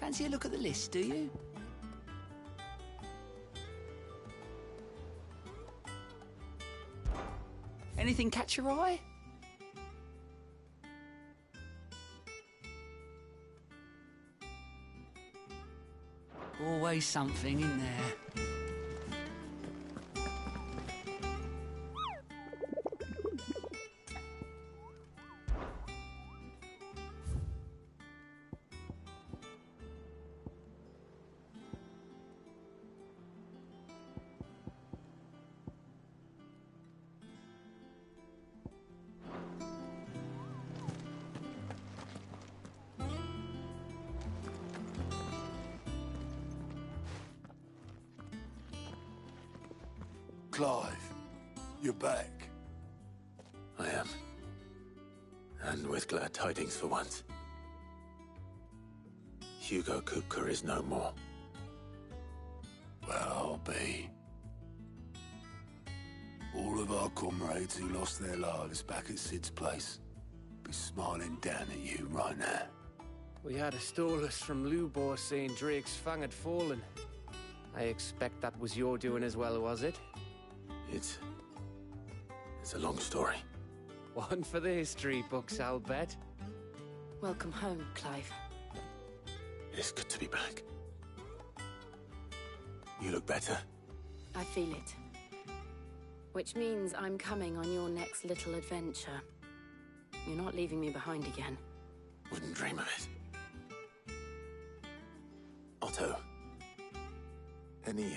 Fancy a look at the list, do you? Anything catch your eye? Always something in there. Clive, you're back. I am. And with glad tidings for once. Hugo Kupka is no more. Well, I'll be. All of our comrades who lost their lives back at Sid's place be smiling down at you right now. We had a Stolas from Lubor saying Drake's fang had fallen. I expect that was your doing as well, was it? It's a long story. One for the history books, I'll bet. Welcome home, Clive. It's good to be back. You look better. I feel it. Which means I'm coming on your next little adventure. You're not leaving me behind again. Wouldn't dream of it. Otto, any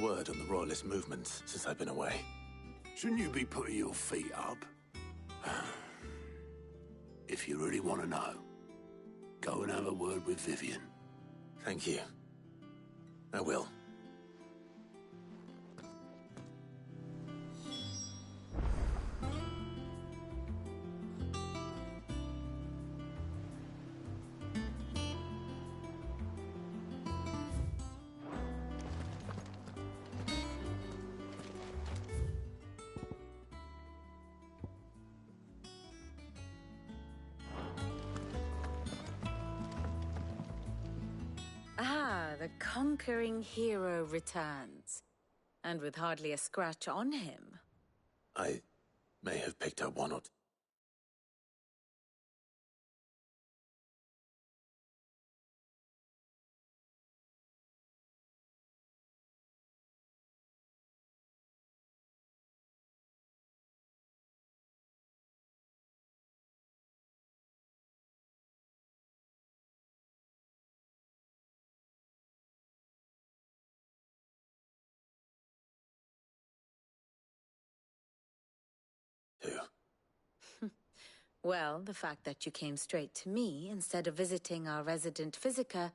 word on the Royalist movements since I've been away? Shouldn't you be putting your feet up? If you really want to know, go and have a word with Vivian. Thank you. I will. The conquering hero returns. And with hardly a scratch on him. I may have picked up one or two. Well, the fact that you came straight to me instead of visiting our resident physiker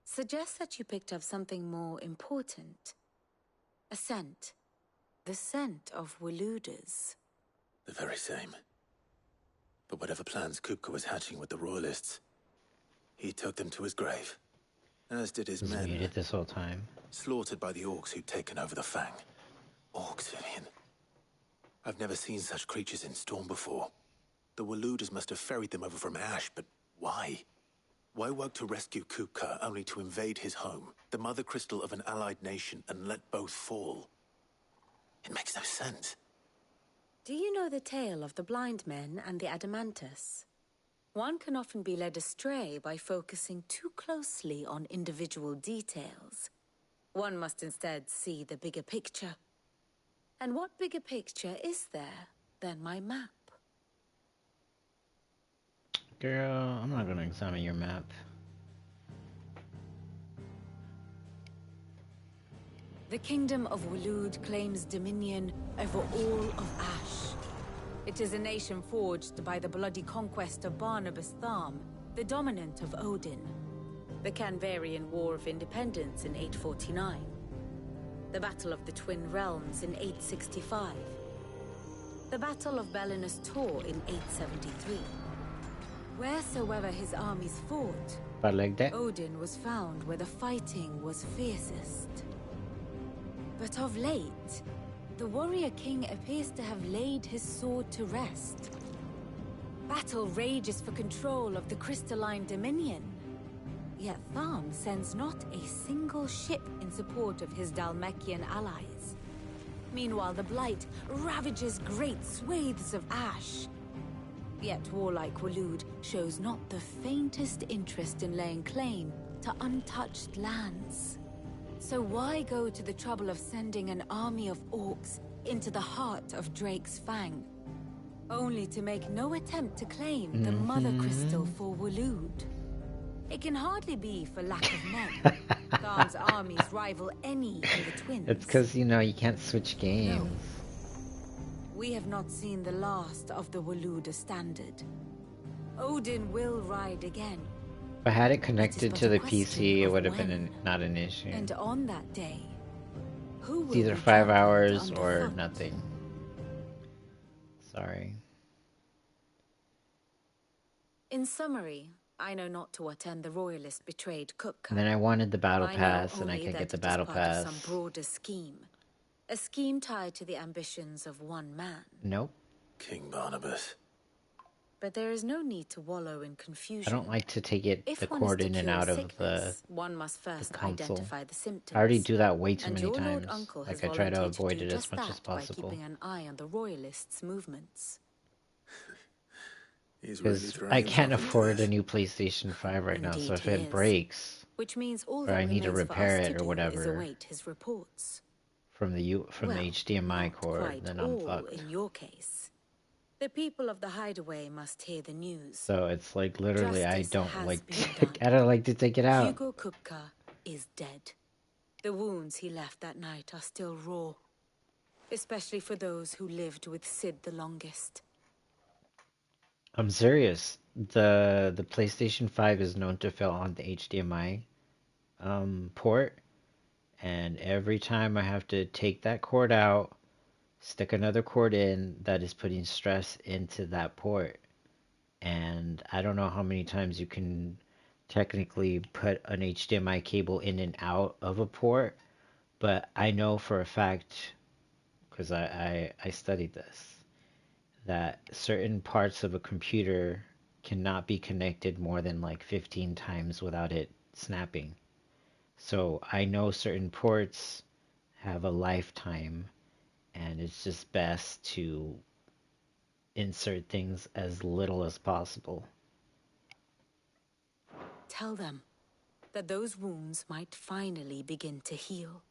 suggests that you picked up something more important. A scent. The scent of Waludas. The very same. But whatever plans Kupka was hatching with the Royalists, he took them to his grave. As did his men. Muted this whole time. Slaughtered by the orcs who'd taken over the Fang. Orcs, Vivian. I've never seen such creatures in Storm before. The Waludas must have ferried them over from Ash, but why? Why work to rescue Kupka only to invade his home, the mother crystal of an allied nation, and let both fall? It makes no sense. Do you know the tale of the blind men and the Adamantus? One can often be led astray by focusing too closely on individual details. One must instead see the bigger picture. And what bigger picture is there than my map? Girl, I'm not gonna examine your map. The Kingdom of Walud claims dominion over all of Ash. It is a nation forged by the bloody conquest of Barnabas Tharm, the dominant of Odin. The Canvarian War of Independence in 849. The Battle of the Twin Realms in 865. The Battle of Belinus Tor in 873. Wheresoever his armies fought, Odin was found where the fighting was fiercest. But of late, the warrior king appears to have laid his sword to rest. Battle rages for control of the crystalline dominion. Yet Tharm sends not a single ship in support of his Dhalmekian allies. Meanwhile, the Blight ravages great swathes of ash. Yet warlike Waloed shows not the faintest interest in laying claim to untouched lands. So why go to the trouble of sending an army of orcs into the heart of Drake's Fang, only to make no attempt to claim the Mother Crystal for Waloed? It can hardly be for lack of men. Tharm's armies rival any in the Twins. It's because, you know, you can't switch games. No. We have not seen the last of the Waloed standard. Odin will ride again. If I had it connected but to a the question PC, it of would have when. been not an issue. And on that day, who It's will either be 5 trampled hours or underfoot? nothing. Sorry. In summary, I know not to what end the royalist betrayed Kupka. And then I wanted the battle I know pass, and I only can't that get the it is battle part of pass. some broader scheme. A scheme tied to the ambitions of one man. Nope. King Barnabas. But there is no need to wallow in I confusion. don't like to take it If the one is cord to in and cure out of the sickness, one must first console. identify the symptoms. I already do that way too And many your Lord times. Uncle has Like I try to volunteered avoid do it as just much that as possible. by keeping an eye on the royalists' movements. He's really Because throwing I can't himself into afford this. a new PlayStation 5 right now, so Indeed if he it is. breaks Which means all or that I need to remains for repair us it to or do is whatever await his reports. from the Well, HDMI not cord, quite then I'm all fucked. in your case. The people of the hideaway must hear the news. So it's like literally I Justice don't has like been to, done. I don't like to take it out. Hugo Kupka is dead. The wounds he left that night are still raw, especially for those who lived with Sid the longest. I'm serious. The PlayStation 5 is known to fail on the HDMI port, and every time I have to take that cord out, stick another cord in, that is putting stress into that port. And I don't know how many times you can technically put an HDMI cable in and out of a port, but I know for a fact, because I studied this, that certain parts of a computer cannot be connected more than like 15 times without it snapping. So I know certain ports have a lifetime, and it's just best to insert things as little as possible. Tell them that those wounds might finally begin to heal.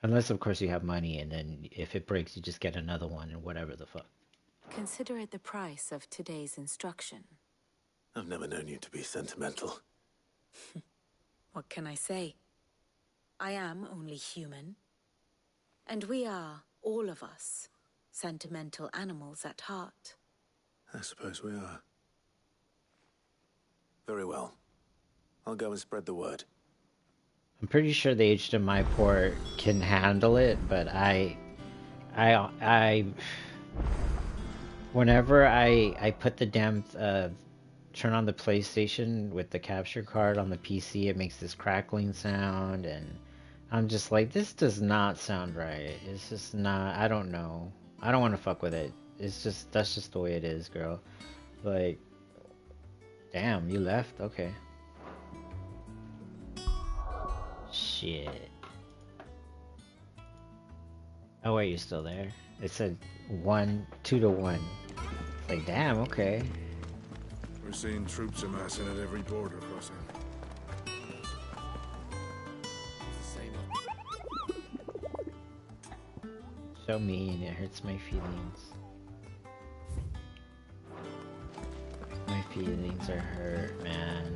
Unless, of course, you have money, and then if it breaks, you just get another one, and whatever the fuck. Consider it the price of today's instruction. I've never known you to be sentimental. What can I say? I am only human. And we are, all of us, sentimental animals at heart. I suppose we are. Very well. I'll go and spread the word. I'm pretty sure the HDMI port can handle it, but whenever I put the damn turn on the PlayStation with the capture card on the PC, it makes this crackling sound, and I'm just like, this does not sound right. It's just not. I don't know. I don't want to fuck with it. It's just, that's just the way it is, girl. Like, damn, you left? Okay. Shit. Oh wait, you're still there? It said 2 to 1. It's like, damn, okay. We're seeing troops amassing at every border crossing. So mean, it hurts my feelings. My feelings are hurt, man.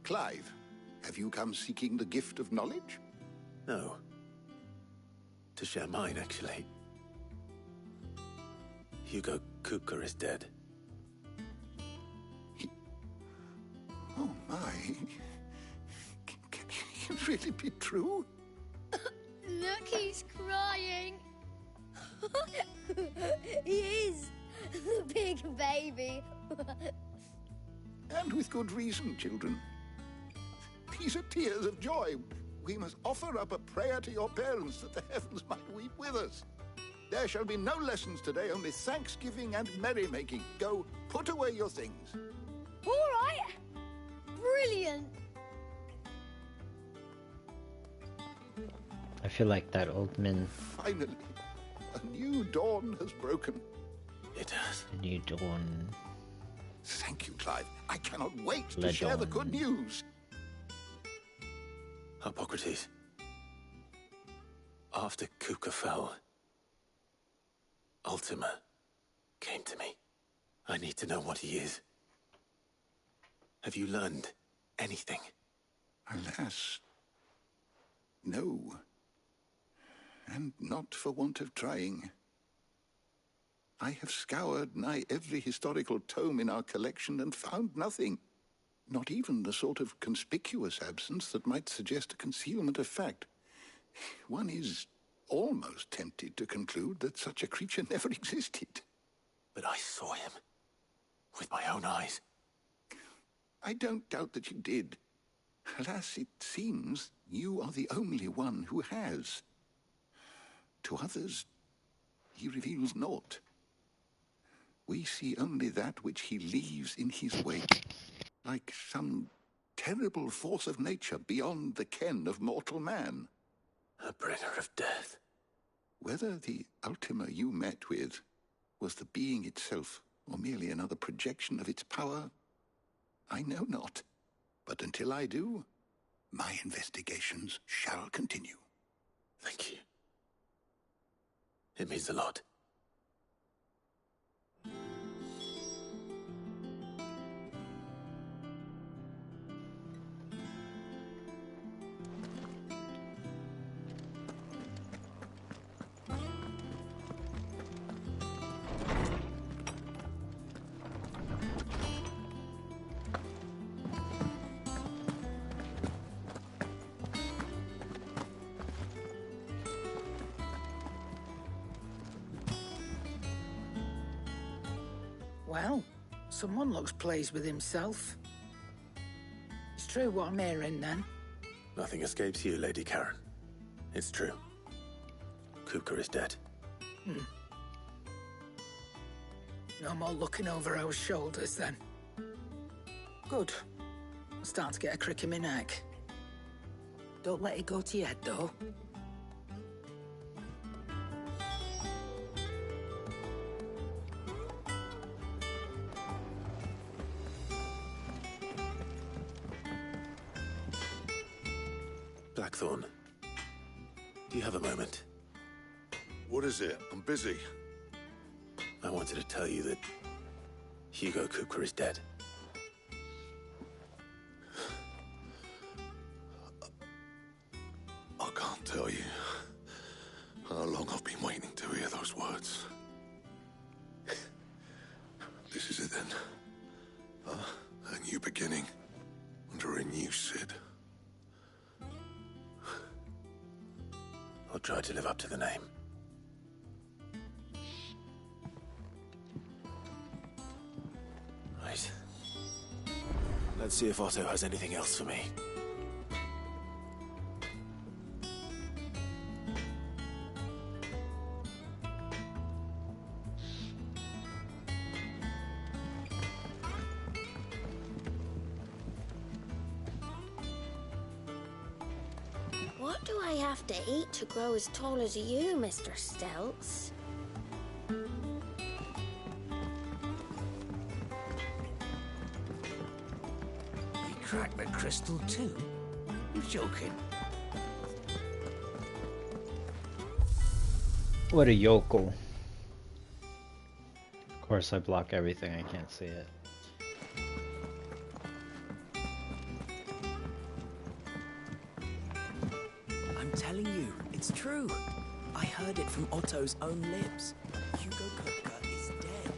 Clive, have you come seeking the gift of knowledge? No. To share mine, actually. Hugo Kupka is dead. Oh, my. Can it really be true? Look, he's crying. He is. The big baby. And with good reason, children. These are tears of joy. We must offer up a prayer to your parents that the heavens might weep with us. There shall be no lessons today, only thanksgiving and merrymaking. Go, put away your things. All right. Brilliant. I feel like that old man. Finally, a new dawn has broken. It has. A new dawn. Thank you, Clive. I cannot wait to Le share the dawn. good news. Hippocrates. After Kuka fell, Ultima came to me. I need to know what he is. Have you learned anything? Alas, no. And not for want of trying. I have scoured nigh every historical tome in our collection and found nothing. Not even the sort of conspicuous absence that might suggest a concealment of fact. One is almost tempted to conclude that such a creature never existed. But I saw him. With my own eyes. I don't doubt that you did. Alas, it seems you are the only one who has. To others, he reveals naught. We see only that which he leaves in his wake, like some terrible force of nature beyond the ken of mortal man. A bringer of death. Whether the Ultima you met with was the being itself, or merely another projection of its power, I know not. But until I do, my investigations shall continue. Thank you. It means a lot. Well, someone looks pleased with himself. It's true what I'm hearing, then. Nothing escapes you, Lady Karen. It's true. Kuka is dead. No more looking over our shoulders, then. Good. I'm starting to get a crick in my neck. Don't let it go to your head, though. Blackthorn, do you have a moment? What is it? I'm busy. I wanted to tell you that Hugo Kuka is dead. I can't tell you how long I've been waiting to hear those words. This is it then. A new beginning under a new Sid. I'll try to live up to the name. Right. Let's see if Otto has anything else for me. What do I have to eat to grow as tall as you, Mr. Stelts? He cracked the crystal too? You're joking. What a yokel. Of course, I block everything. I can't see it. I'm telling you, it's true. I heard it from Otto's own lips. Hugo Kuka is dead.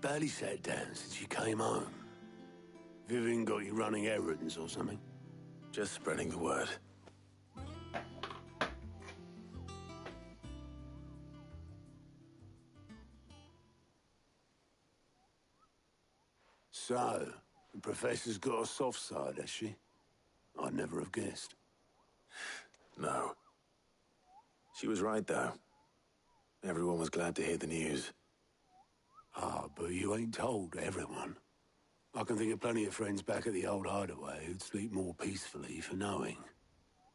barely sat down since you came home. Vivian got you running errands or something? Just spreading the word. So, the Professor's got a soft side, has she? I'd never have guessed. No. She was right, though. Everyone was glad to hear the news. Ah, but you ain't told everyone. I can think of plenty of friends back at the old hideaway who'd sleep more peacefully for knowing.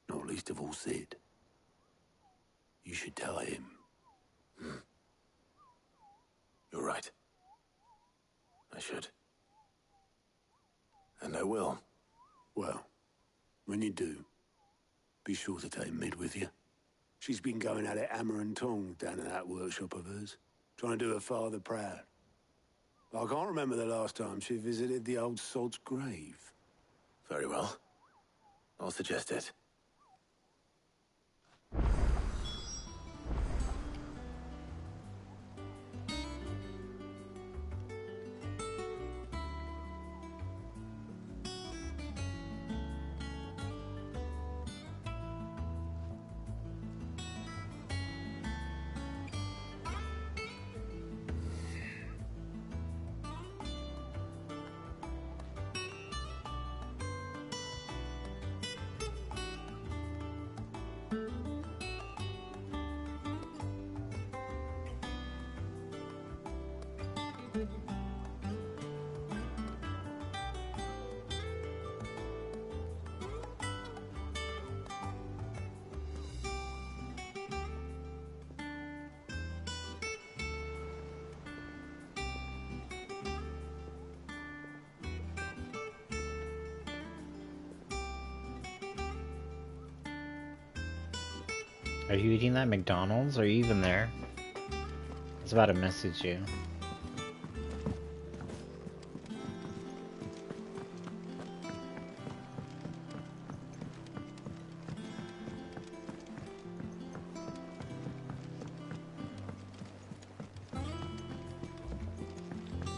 Not least of all Sid. You should tell him. You're right. I should. And I will. Well, when you do, be sure to take Mid with you. She's been going at it hammer and tongs down in that workshop of hers, trying to do her father proud. I can't remember the last time she visited the old sod's grave. Very well. I'll suggest it. Are you eating that McDonald's? Are you even there? I was about to message you.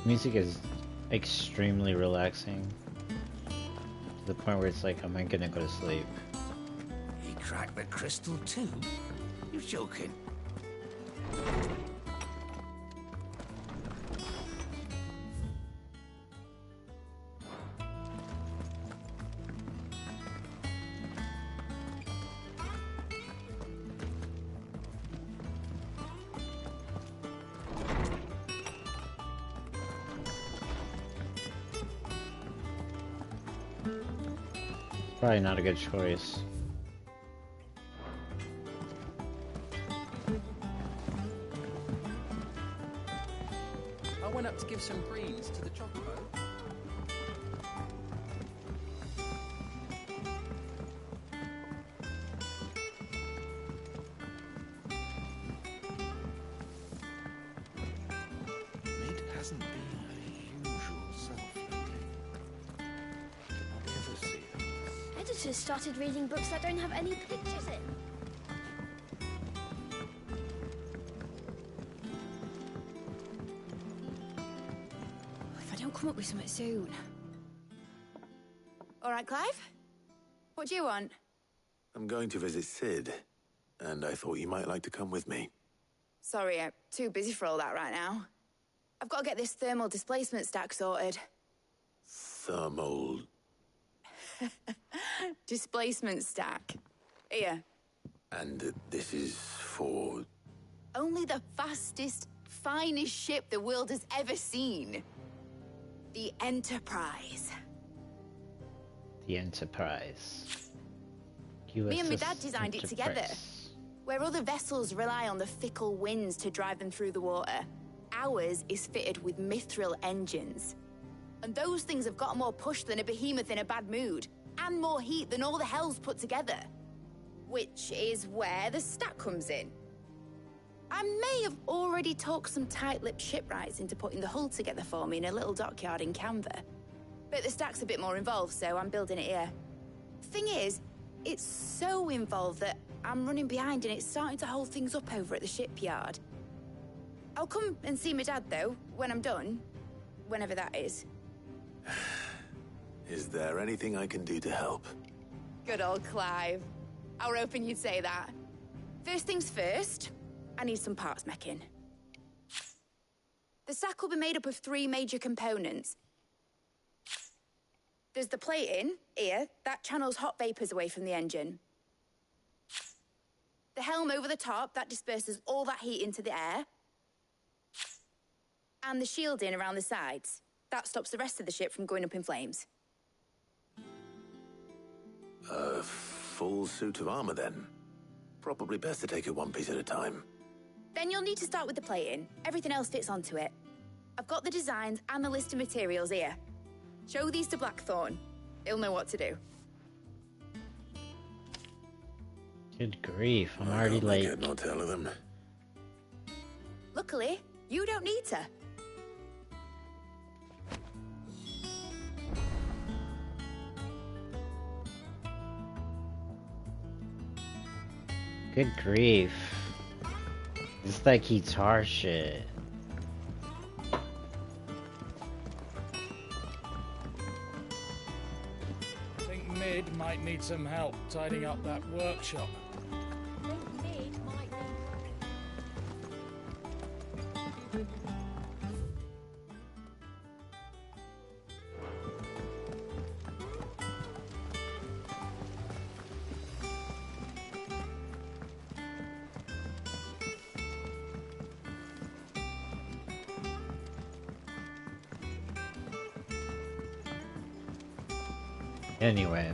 Music is extremely relaxing. To the point where it's like, am I gonna go to sleep? He cracked the crystal too? You're joking. Probably not a good choice. I went up to give some greens to the chocobo. Mid hasn't been her usual self lately. Never see her. Editors started reading books that don't have any pictures in. If I don't come up with something soon. All right, Clive? What do you want? I'm going to visit Sid, and I thought you might like to come with me. Sorry, I'm too busy for all that right now. I've got to get this thermal displacement stack sorted. Thermal... Displacement stack. Here. And this is for... Only the fastest, finest ship the world has ever seen. The Enterprise. The Enterprise. Me and my USS dad designed it together. Enterprise. Where other vessels rely on the fickle winds to drive them through the water, ours is fitted with mithril engines. And those things have got more push than a behemoth in a bad mood, and more heat than all the hells put together. Which is where the stack comes in. I may have already talked some tight-lipped shipwrights into putting the hull together for me in a little dockyard in Canva. But the stack's a bit more involved, so I'm building it here. Thing is, it's so involved that I'm running behind and it's starting to hold things up over at the shipyard. I'll come and see my dad, though, when I'm done. Whenever that is. Is there anything I can do to help? Good old Clive. I were hoping you'd say that. First things first, I need some parts mecking. The sack will be made up of 3 major components. There's the plating, here, that channels hot vapors away from the engine. The helm over the top, that disperses all that heat into the air. And the shielding around the sides. That stops the rest of the ship from going up in flames. A full suit of armor, then. Probably best to take it one piece at a time. Then you'll need to start with the plating. Everything else fits onto it. I've got the designs and the list of materials here. Show these to Blackthorn. He'll know what to do. Good grief, I'm already late. Make no tell of them. Luckily, you don't need to. Good grief. It's like guitar shit. I think Mid might need some help tidying up that workshop. Anyway,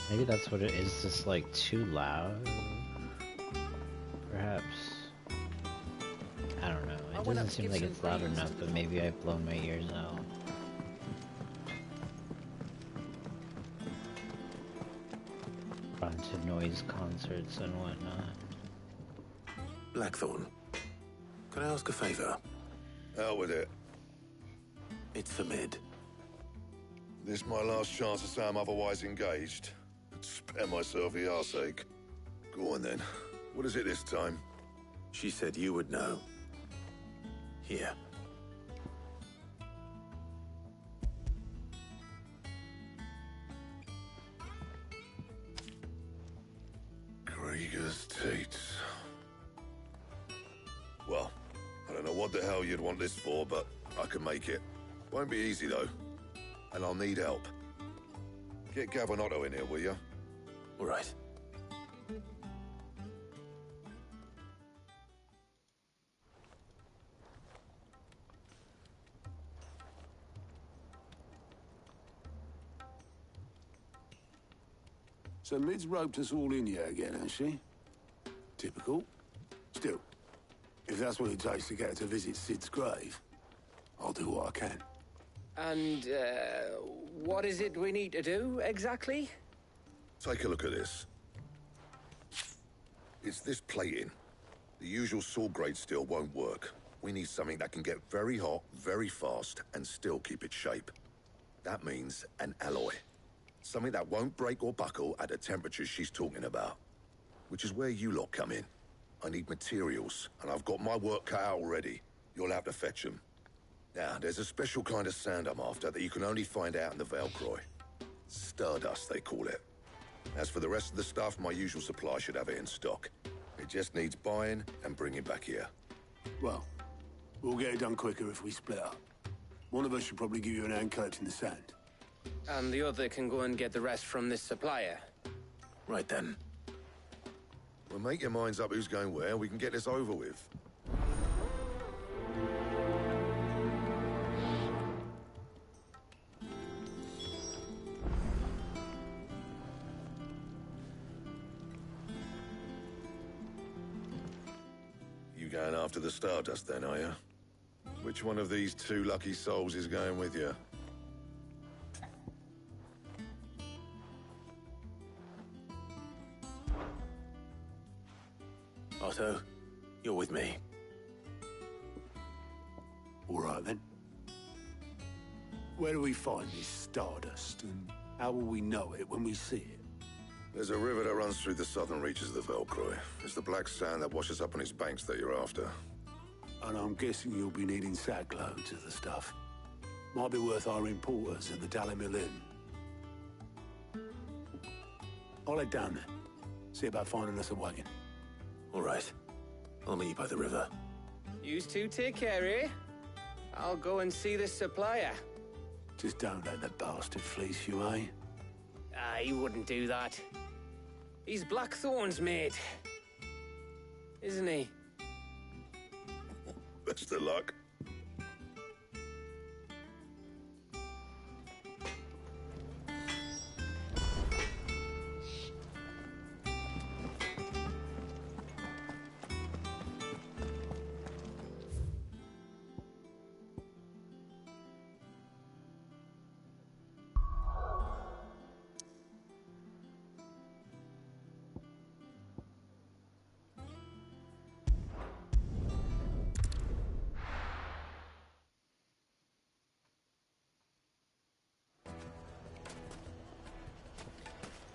maybe that's what it is, just like too loud? Perhaps. I don't know, it doesn't seem like it's loud enough, but maybe I've blown my ears out. Gone to noise concerts and whatnot. Blackthorn, can I ask a favor? Out with it. It's for Mid. This my last chance to say I'm otherwise engaged. Spare myself the arseache. Go on then. What is it this time? She said you would know. Here. Krieger's Tates. Well, I don't know what the hell you'd want this for, but I can make it. Won't be easy though. And I'll need help. Get Gavin-Otto in here, will you? All right. So Mid's roped us all in here again, has she? Typical. Still, if that's what it takes to get her to visit Sid's grave, I'll do what I can. And, what is it we need to do, exactly? Take a look at this. It's this plating. The usual sword-grade steel won't work. We need something that can get very hot, very fast, and still keep its shape. That means an alloy. Something that won't break or buckle at the temperatures she's talking about. Which is where you lot come in. I need materials, and I've got my work cut out already. You'll have to fetch them. Now, there's a special kind of sand I'm after that you can only find out in the Valcroy. Stardust, they call it. As for the rest of the stuff, my usual supply should have it in stock. It just needs buying and bringing back here. Well, we'll get it done quicker if we split up. One of us should probably give you an hand collecting the sand. And the other can go and get the rest from this supplier. Right then. Well, make your minds up who's going where, and we can get this over with. You going after the Stardust then, are you? Which one of these 2 lucky souls is going with you? Otto, you're with me. All right, then. Where do we find this Stardust, and how will we know it when we see it? There's a river that runs through the southern reaches of the Valcroy. It's the black sand that washes up on its banks that you're after. And I'm guessing you'll be needing sackloads of the stuff. Might be worth hiring porters at the Dalimil Inn. I'll head down there. See about finding us a wagon. All right. I'll meet you by the river. Yous two take care, eh? I'll go and see this supplier. Just don't let the bastard fleece you, eh? He wouldn't do that. He's Blackthorn's mate. Isn't he? Best of luck.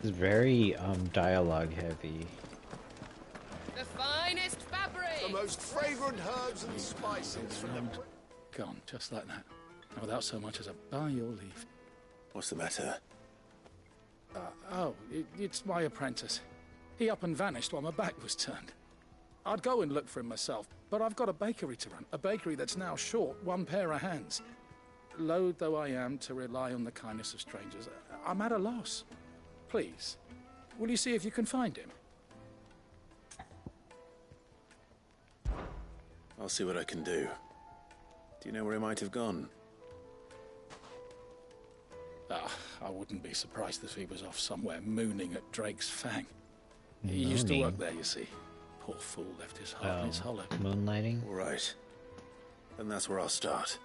It's very dialogue heavy. The finest fabric! The most fragrant herbs and spices from the... Gone, just like that. And without so much as a by your leave. What's the matter? It's my apprentice. He up and vanished while my back was turned. I'd go and look for him myself, but I've got a bakery to run. A bakery that's now short one pair of hands. Loath though I am to rely on the kindness of strangers, I'm at a loss. Please, will you see if you can find him? I'll see what I can do. Do you know where he might have gone? I wouldn't be surprised if he was off somewhere mooning at Drake's Fang. He used to work there, you see. Poor fool left his heart in his hollow. Moonlighting? All right. Then that's where I'll start.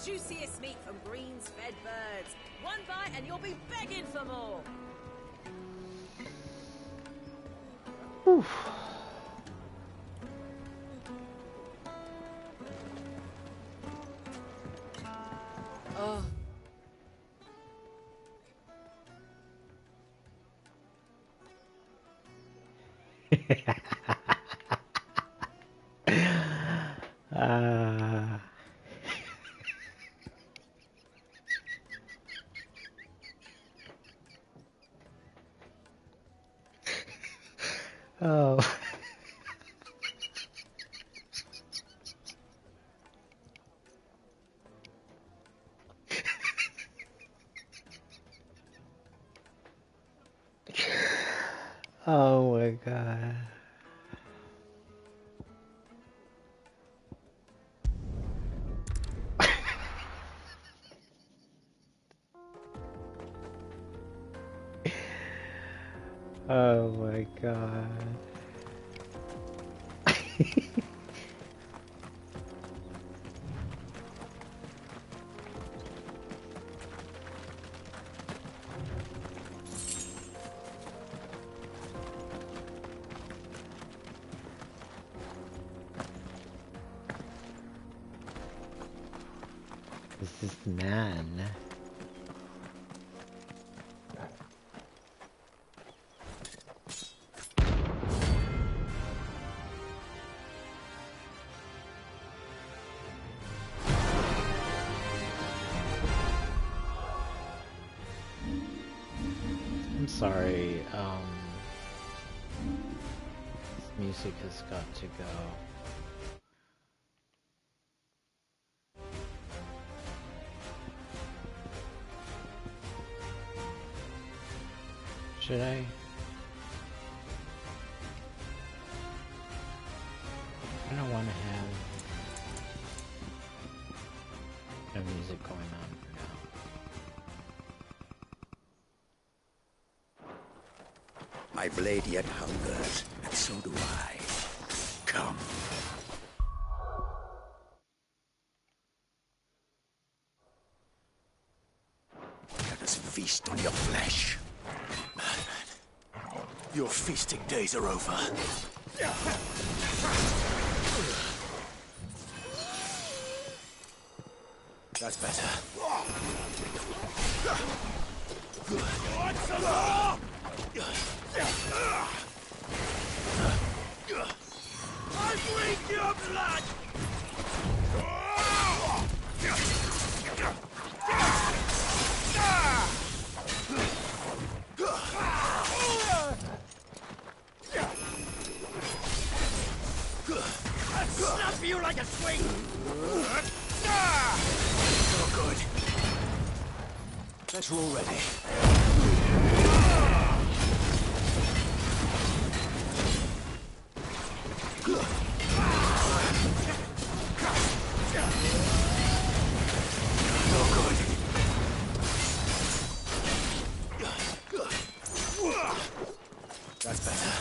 Juiciest meat from greens-fed birds. One bite and you'll be begging for more. Oof. Oh. Oh. Oh my god. Oh my god. This is man. I'm sorry, this music has got to go. Should I? I don't want to have no music. music going on for now. My blade yet hungers, and so do I. Come. Let us feast on your flesh. Your feasting days are over. That's better. Want some more? I bleed your blood! I'll snap you like a swing! Oh, good. Better already. That's better.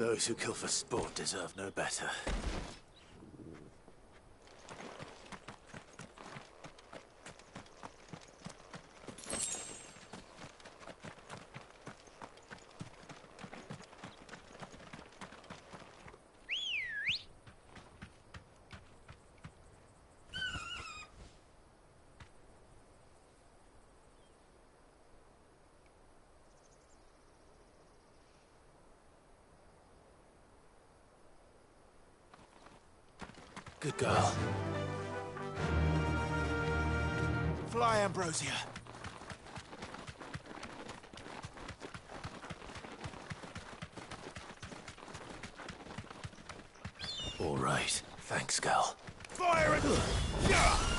Those who kill for sport deserve no better. Good girl. Fly, Ambrosia. All right. Thanks, gal. Fire it!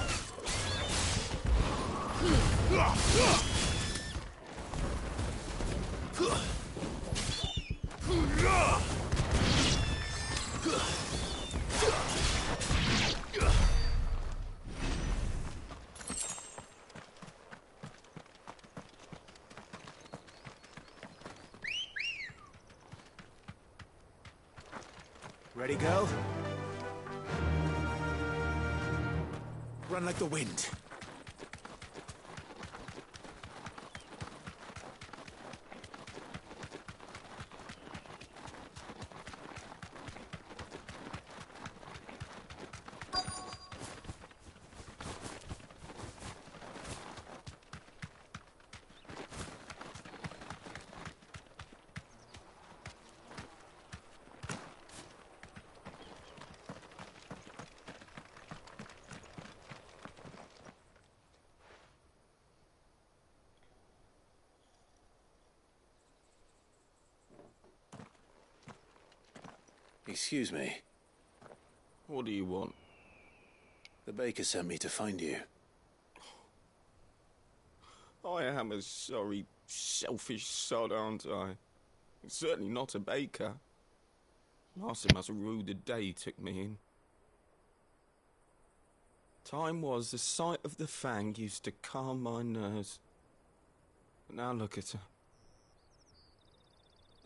Ready, girl? Run like the wind. Excuse me. What do you want? The baker sent me to find you. I am a sorry, selfish sod, aren't I? Certainly not a baker. Master must rue the day he took me in. Time was the sight of the Fang used to calm my nerves. But now look at her.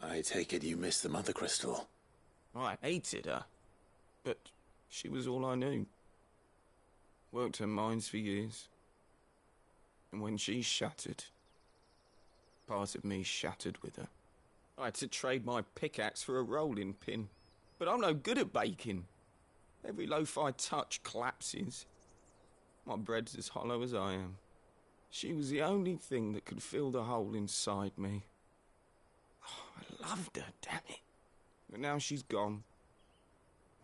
I take it you missed the Mother Crystal. I hated her, but she was all I knew. Worked her mines for years. And when she shattered, part of me shattered with her. I had to trade my pickaxe for a rolling pin, but I'm no good at baking. Every loaf I touch collapses. My bread's as hollow as I am. She was the only thing that could fill the hole inside me. Oh, I loved her, damn it. But now she's gone.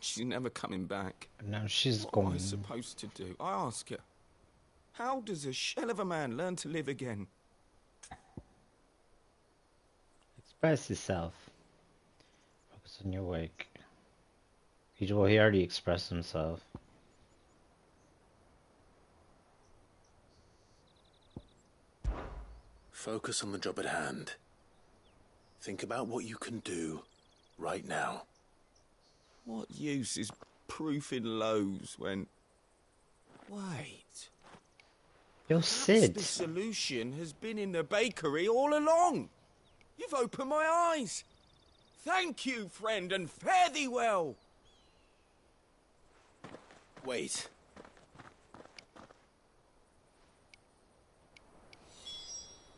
She's never coming back. Now she's What gone. am I supposed to do? I ask her. How does a shell of a man learn to live again? Express yourself. Focus on your work. Well, he already expressed himself. Focus on the job at hand. Think about what you can do right now. What use is proofing loaves when... Wait. Yo, Perhaps Sid. the solution has been in the bakery all along. You've opened my eyes. Thank you, friend, and fare thee well. Wait.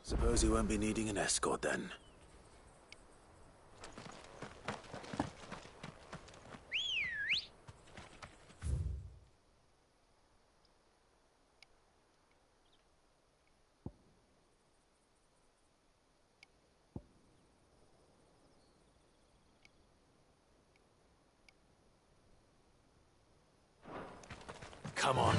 Suppose you won't be needing an escort then. Come on.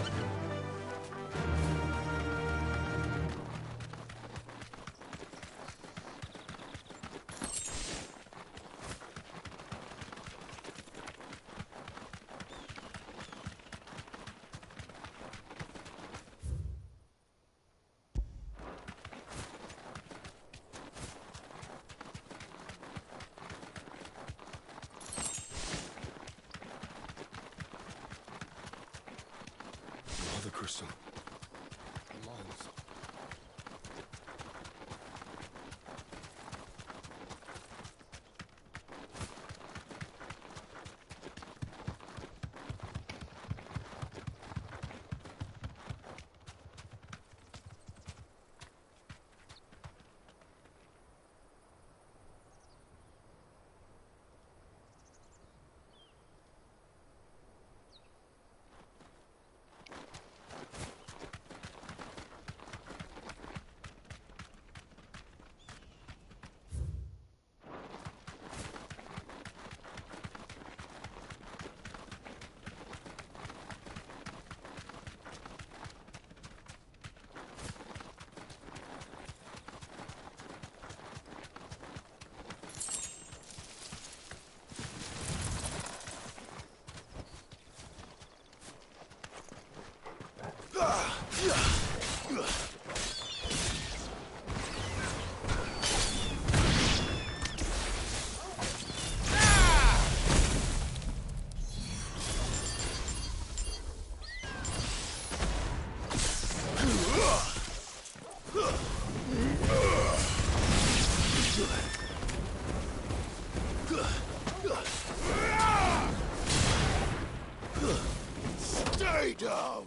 Stay down!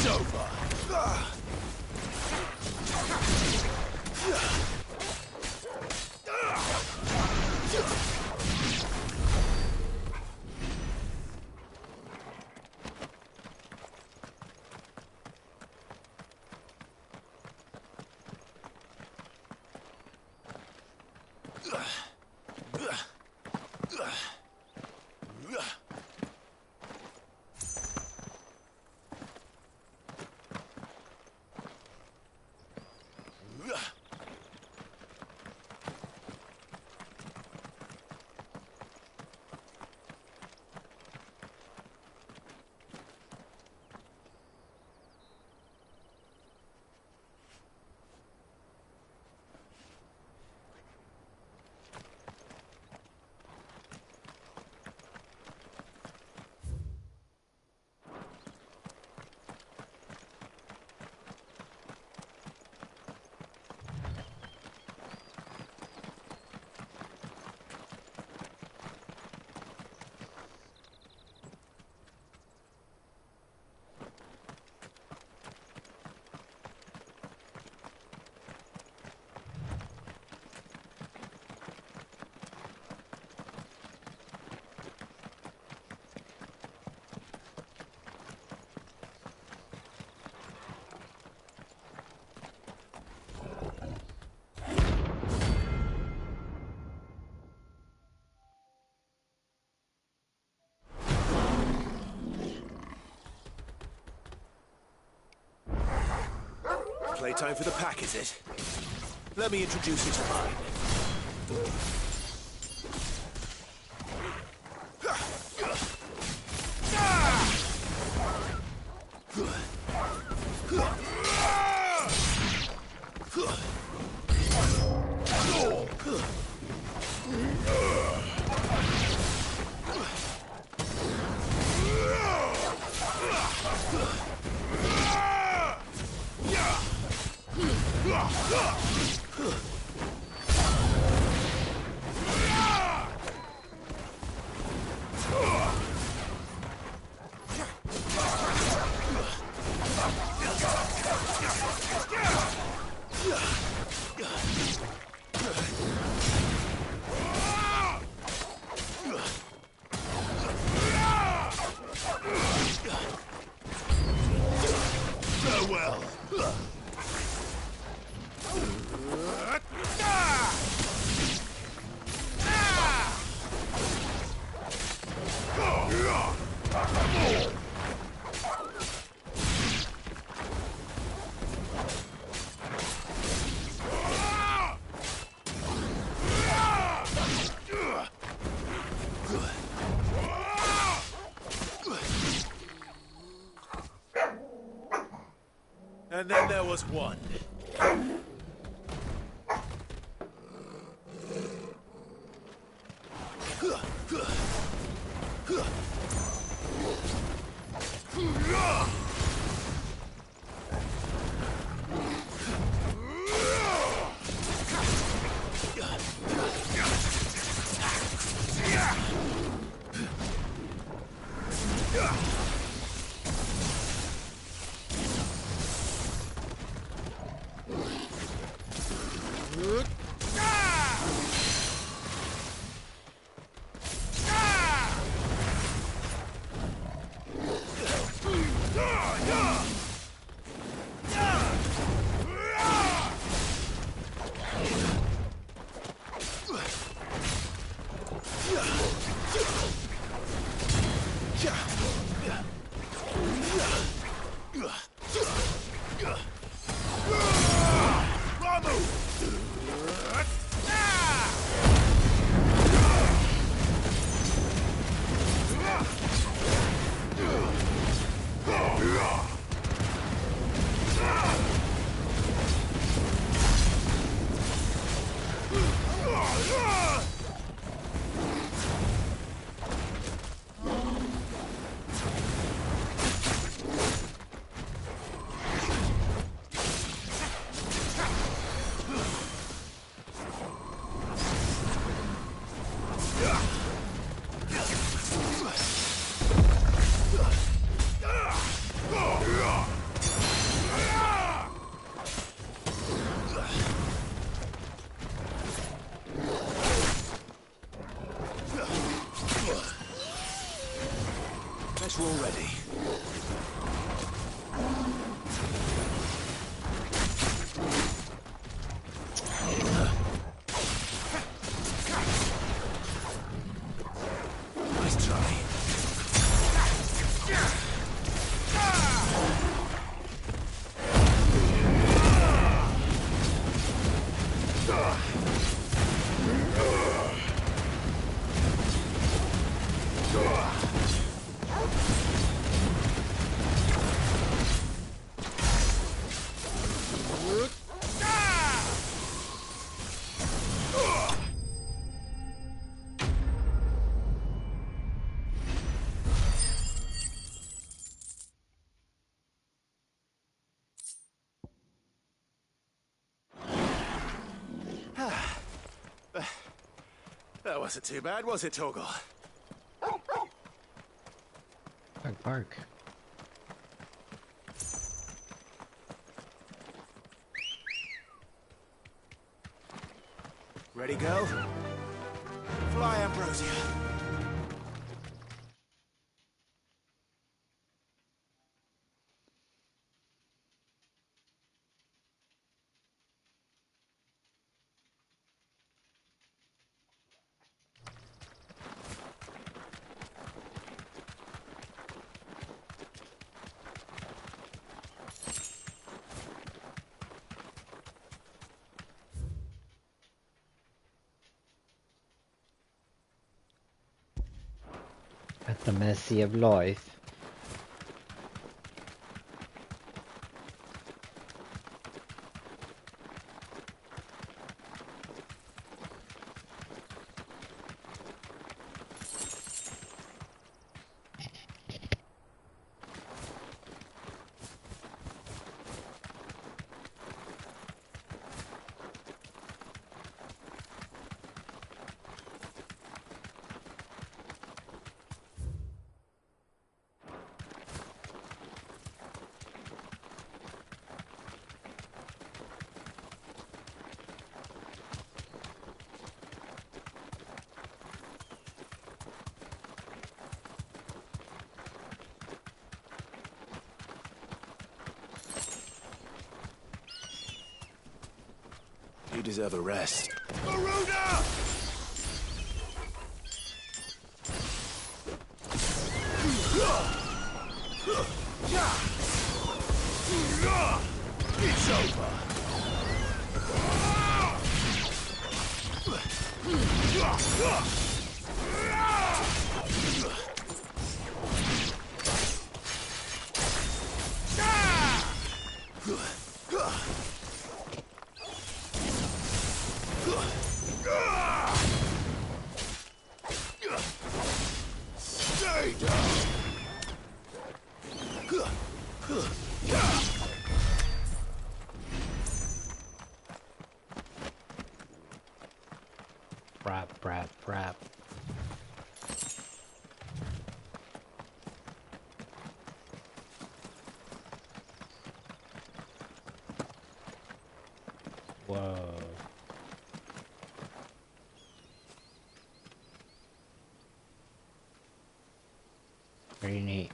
It's over. Playtime for the pack, is it? Let me introduce you to mine. And then there was one. We're all ready. Nice try. That wasn't too bad, was it, Torgal? Bark, bark. Ready, girl? Fly, Ambrosia. At the mercy of life. You deserve a rest. Garuda! It's over. Brap. Whoa. Very neat.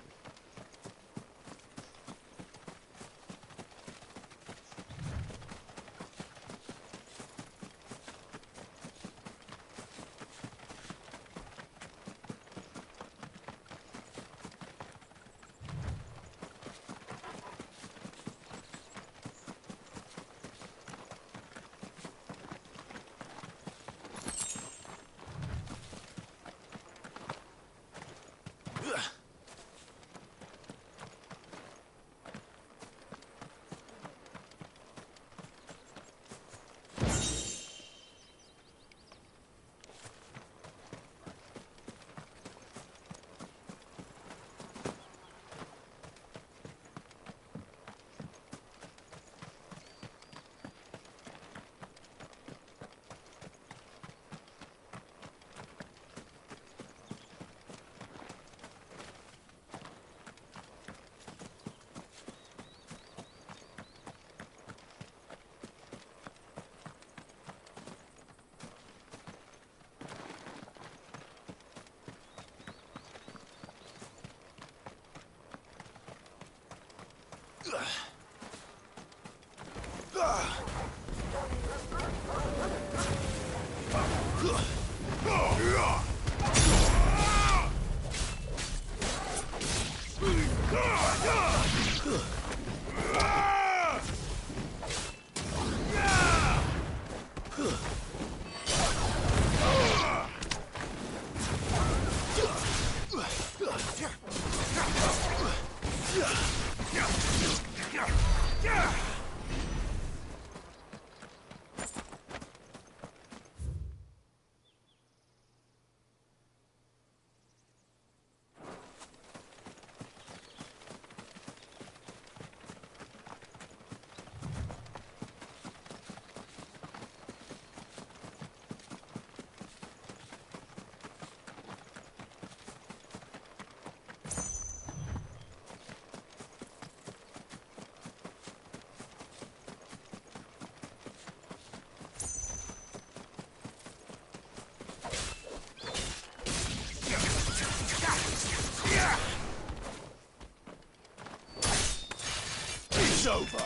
It's over.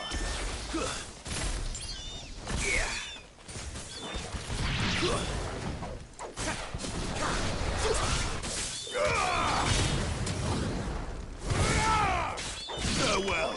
Farewell.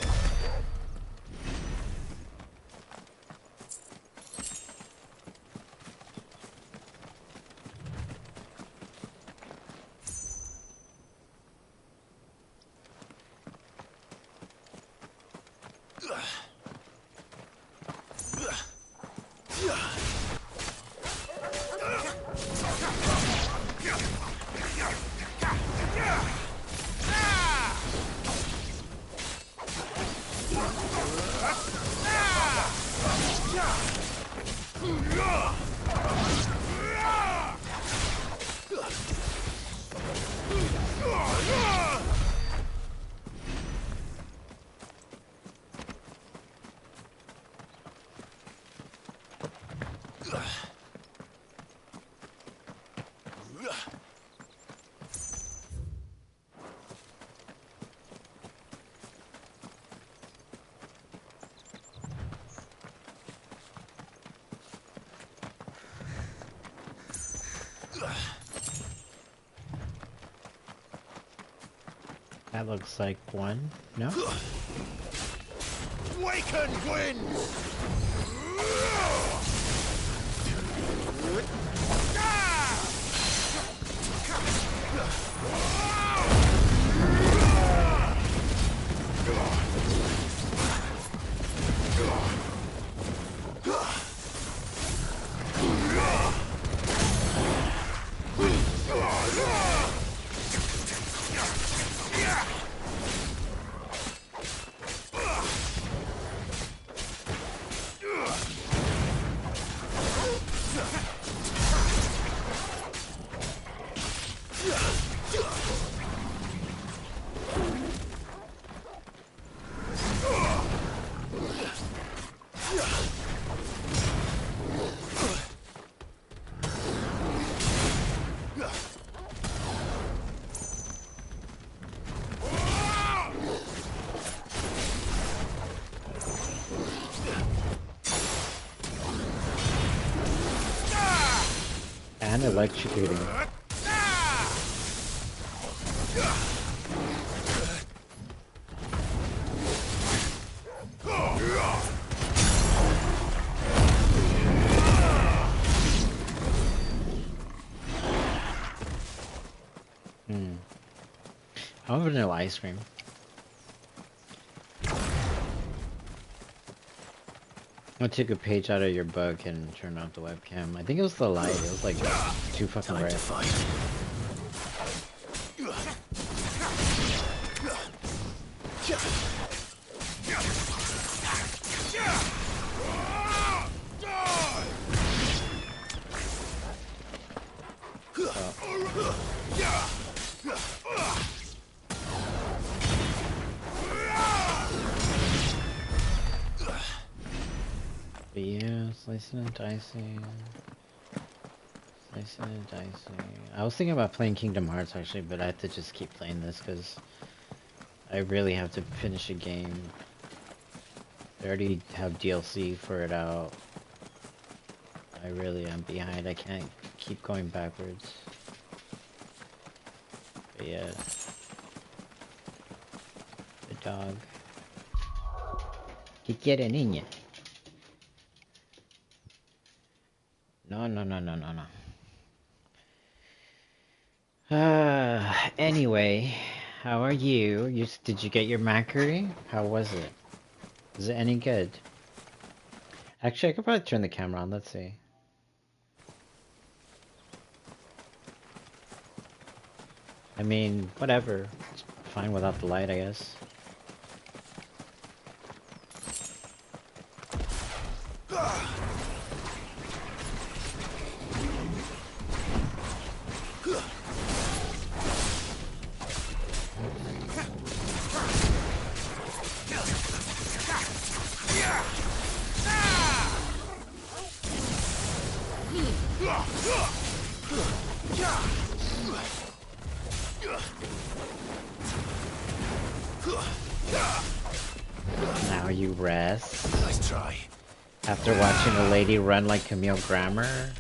That looks like one. No? Wakened winds! I'm electrocuting. I want vanilla ice cream. I took a page out of your book and turned off the webcam. I think it was the light. It was like too fucking bright. But yeah, slicing and dicing. Slicing and dicing. I was thinking about playing Kingdom Hearts actually, but I have to just keep playing this because I really have to finish a game. I already have DLC for it out. I really am behind. I can't keep going backwards. But yeah. The dog. ¿Qué quiere, niña? No. Anyway, how are you? Did you get your mackery? How was it? Is it any good? Actually, I could probably turn the camera on. Let's see. I mean, whatever. It's fine without the light, I guess. Now you rest. Nice try. After watching a lady run like Camille Grammer.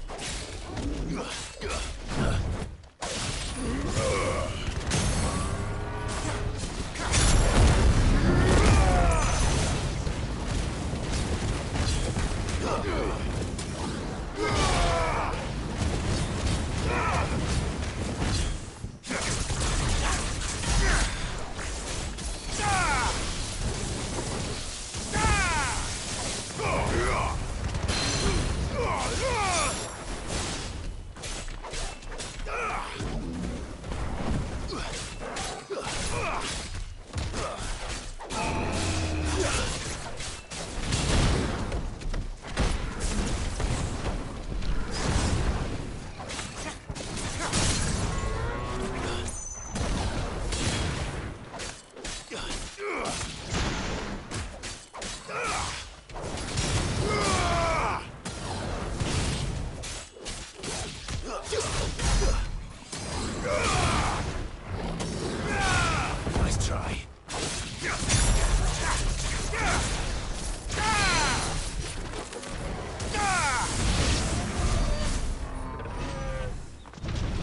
Nice try.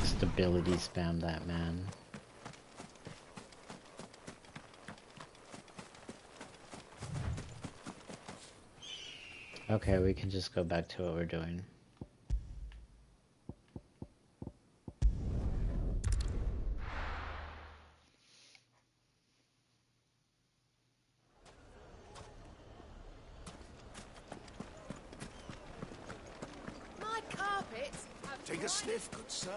Stability spam that man. Okay, we can just go back to what we're doing. My carpets have Take a sniff, good sir.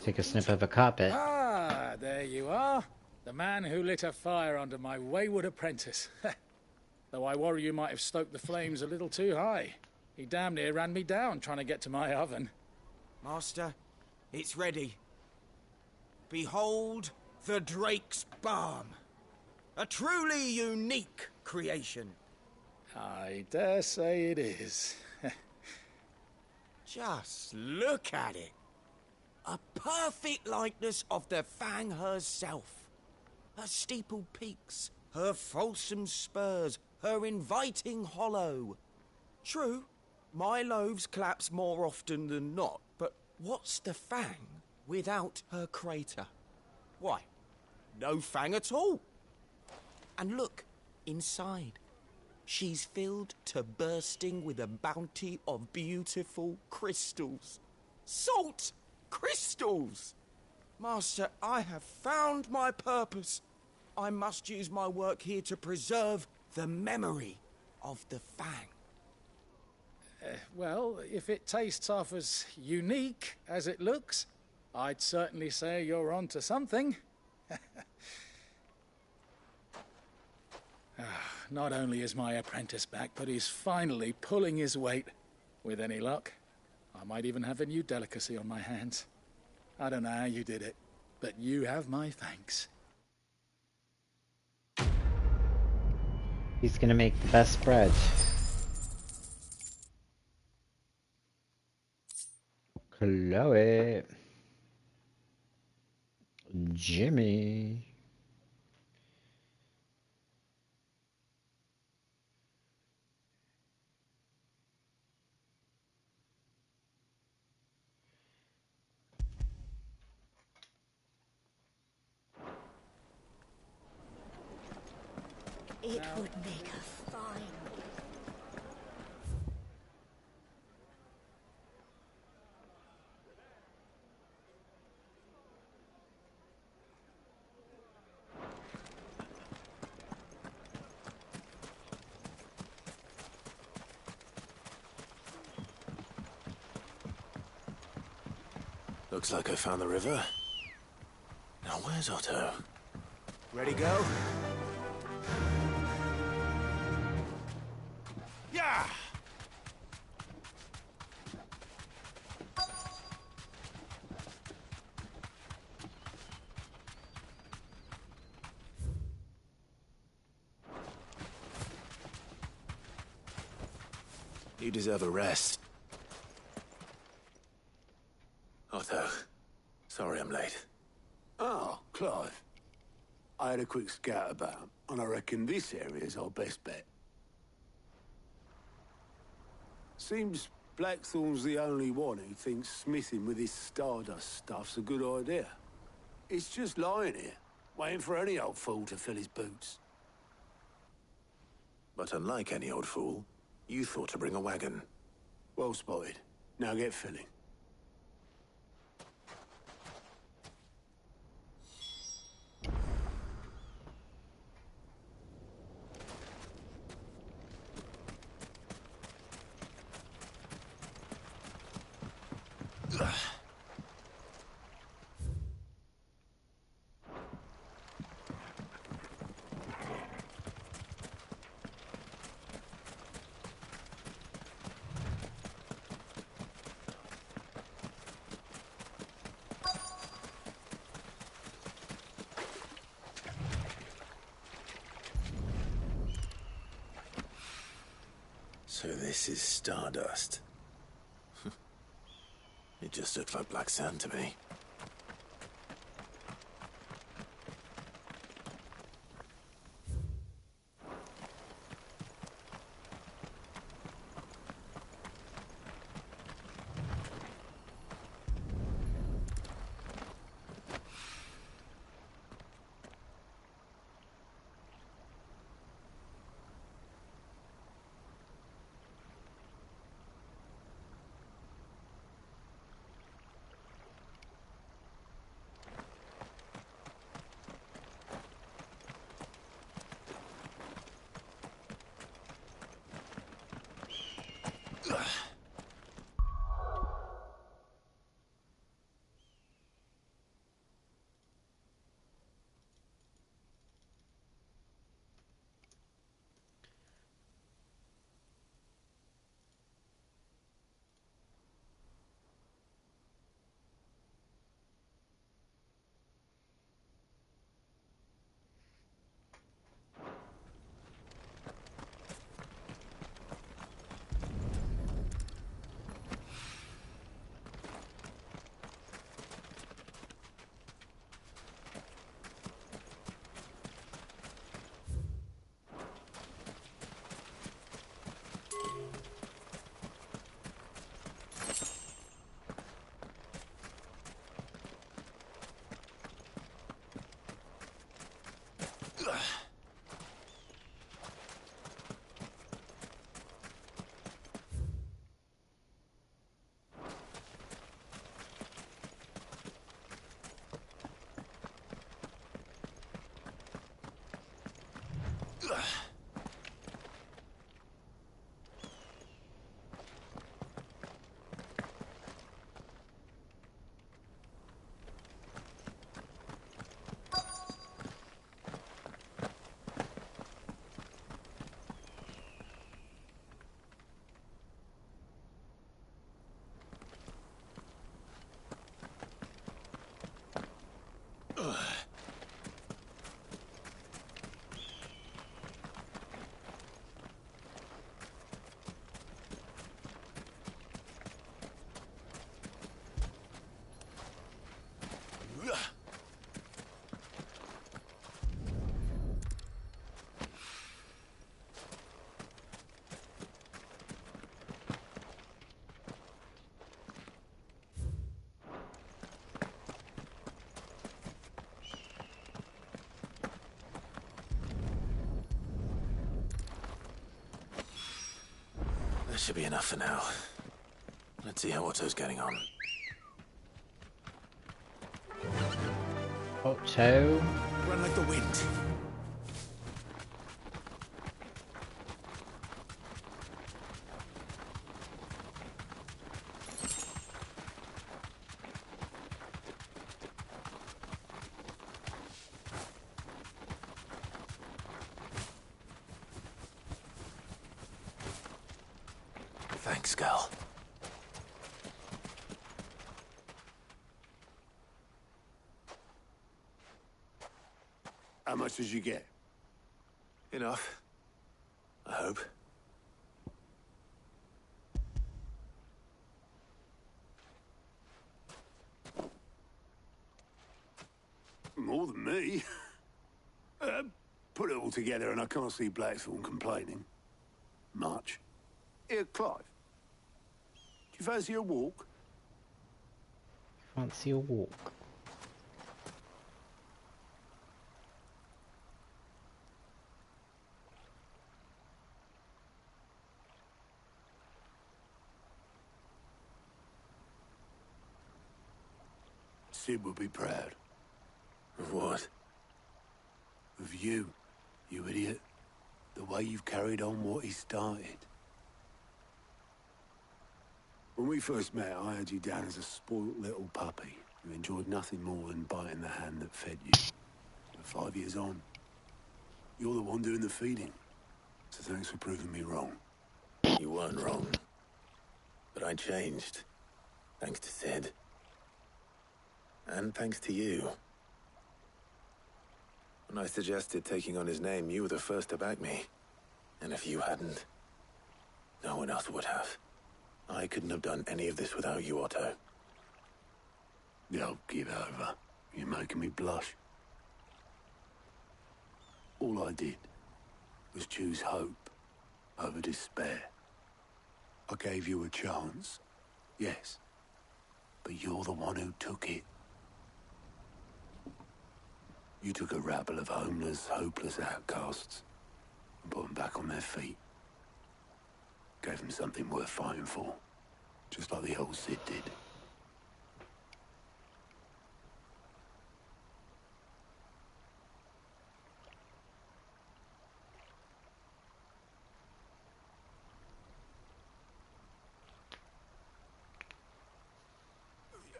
Take a sniff of a carpet. Ah, there you are. The man who lit a fire under my wayward apprentice. Though I worry you might have stoked the flames a little too high. He damn near ran me down trying to get to my oven. Master, it's ready. Behold the Drake's Balm. A truly unique creation. I dare say it is. Just look at it. A perfect likeness of the Fang herself. Her steeple peaks, her fulsome spurs, her inviting hollow. True, my loaves collapse more often than not, but What's the Fang without her crater? Why, no Fang at all. And look, inside. She's filled to bursting with a bounty of beautiful crystals. Salt crystals! Master, I have found my purpose. I must use my work here to preserve the memory of the Fang. Well, if it tastes half as unique as it looks, I'd certainly say you're onto something. Not only is my apprentice back, but he's finally pulling his weight. With any luck, I might even have a new delicacy on my hands. I don't know how you did it, but you have my thanks. He's gonna make the best bread. Chloe. Jimmy. It would make a fine. Looks like I found the river. Now where's Otto? Ready, go? Yeah! You deserve a rest. Otto, sorry I'm late. Oh, Clive. I had a quick scout about, and I reckon this area's our best bet. Seems Blackthorn's the only one who thinks smithing with this Stardust stuff's a good idea. It's just lying here, waiting for any old fool to fill his boots. But unlike any old fool, you thought to bring a wagon. Well spotted. Now get filling. So this is Stardust. It just looked like black sand to me. That should be enough for now. Let's see how Otto's getting on. Otto. Run like the wind. Thanks, Gal. How much did you get? Enough. I hope. More than me. Put it all together and I can't see Blackthorn complaining. Much. Here, Clive. Do you fancy a walk? Fancy a walk. Sid would be proud. Of what? Of you, you idiot. The way you've carried on what he started. When we first met, I had you down as a spoilt little puppy who enjoyed nothing more than biting the hand that fed you. But 5 years on, you're the one doing the feeding. So thanks for proving me wrong. You weren't wrong. But I changed. Thanks to Sid. And thanks to you. When I suggested taking on his name, you were the first to back me. And if you hadn't, no one else would have. I couldn't have done any of this without you, Otto. Yo, give over. You're making me blush. All I did was choose hope over despair. I gave you a chance, yes. But you're the one who took it. You took a rabble of homeless, hopeless outcasts and put them back on their feet. Gave them something worth fighting for, just like the old Sid did.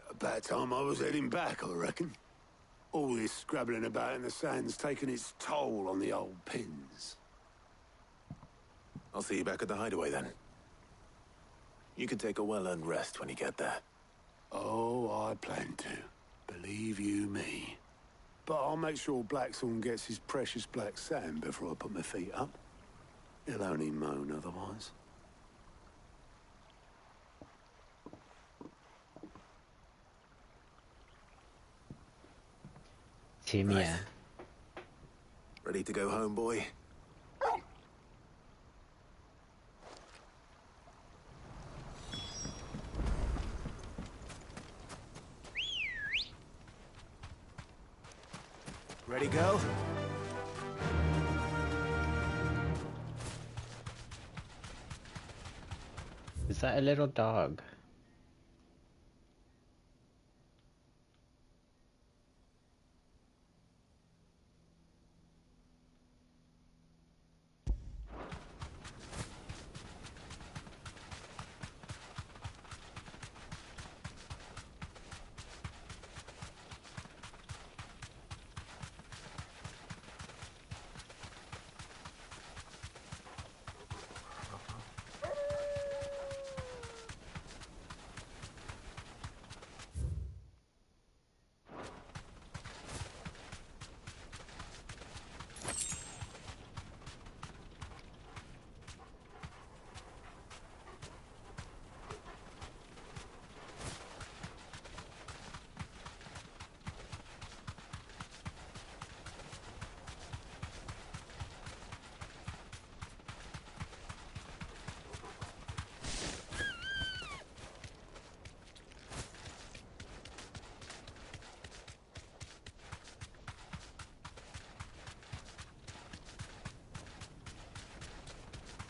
About time I was heading back, I reckon. All this scrabbling about in the sand's taken its toll on the old pins. I'll see you back at the hideaway then. You can take a well-earned rest when you get there. Oh, I plan to. Believe you me. But I'll make sure Blackthorn gets his precious black sand before I put my feet up. He'll only moan otherwise. Timia. Right. Ready to go home, boy? Ready, go? Is that a little dog?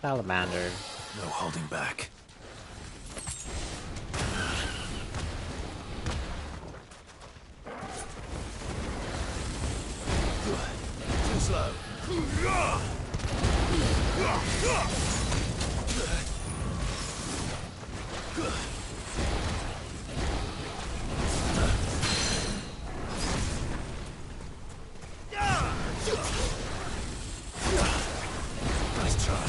Salamander. No holding back. Too slow. Nice try.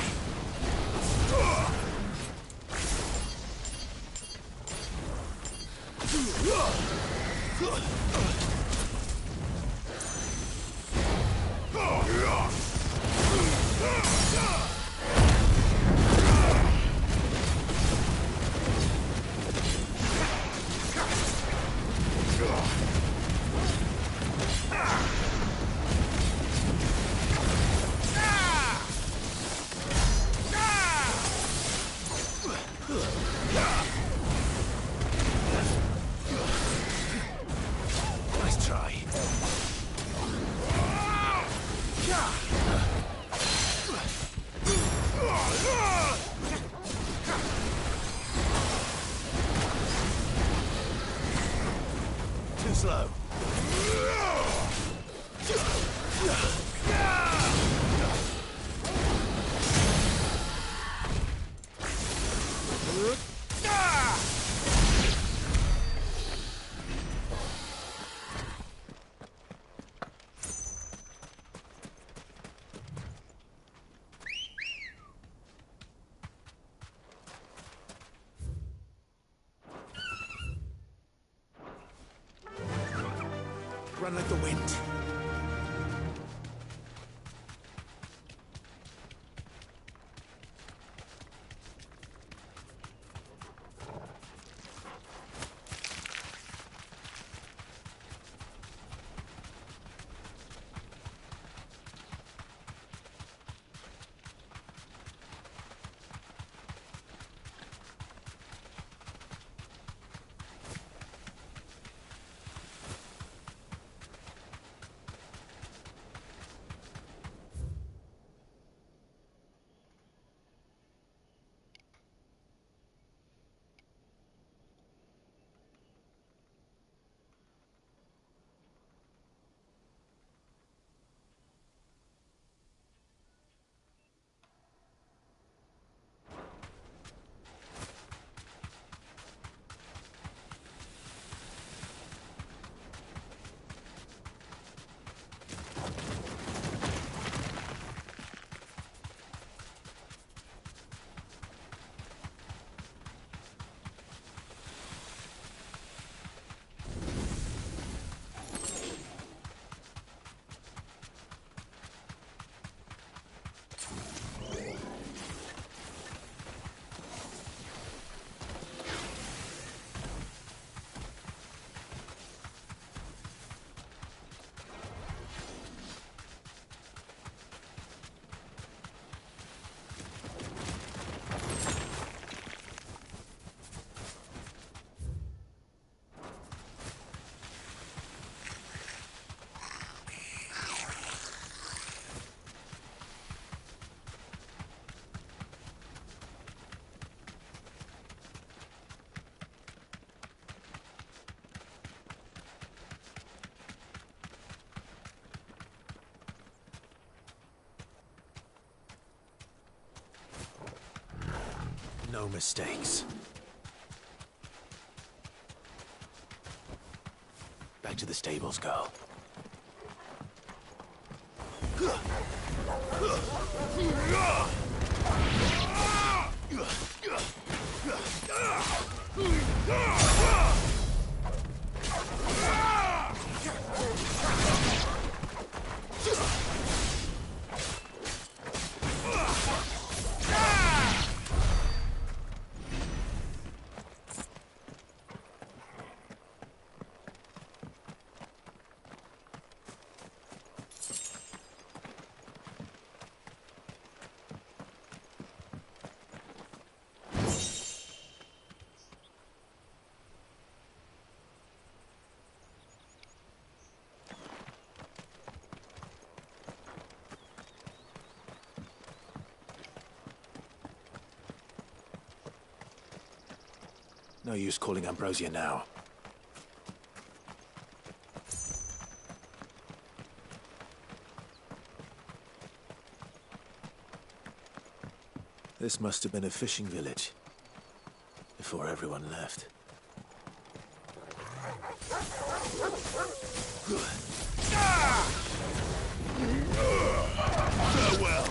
Nice try. Too slow. Run like the wind. No mistakes. Back to the stables, girl. No use calling Ambrosia now. This must have been a fishing village before everyone left. Farewell.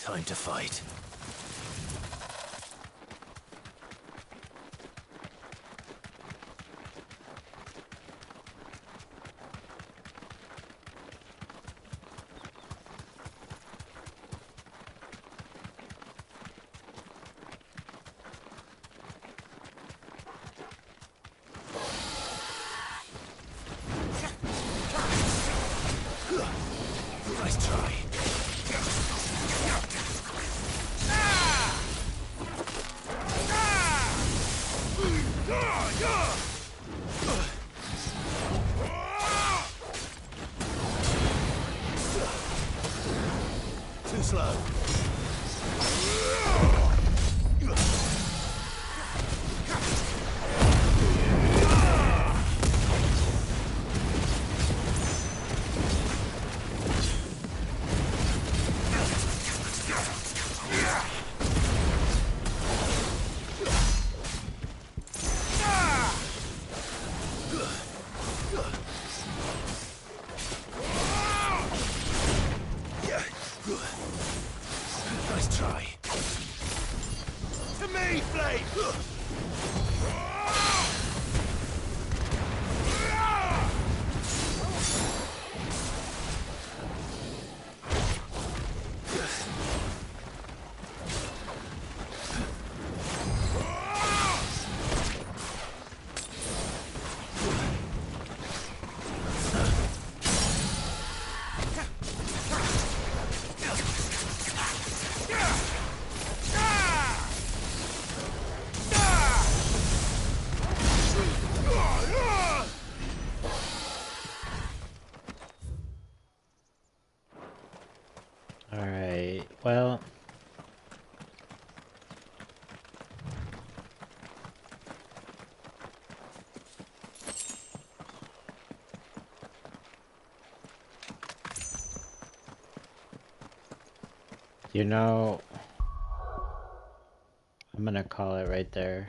Time to fight. Nice try. Too slow. Nice try. To me, Flame! Alright, well... You know... I'm gonna call it right there.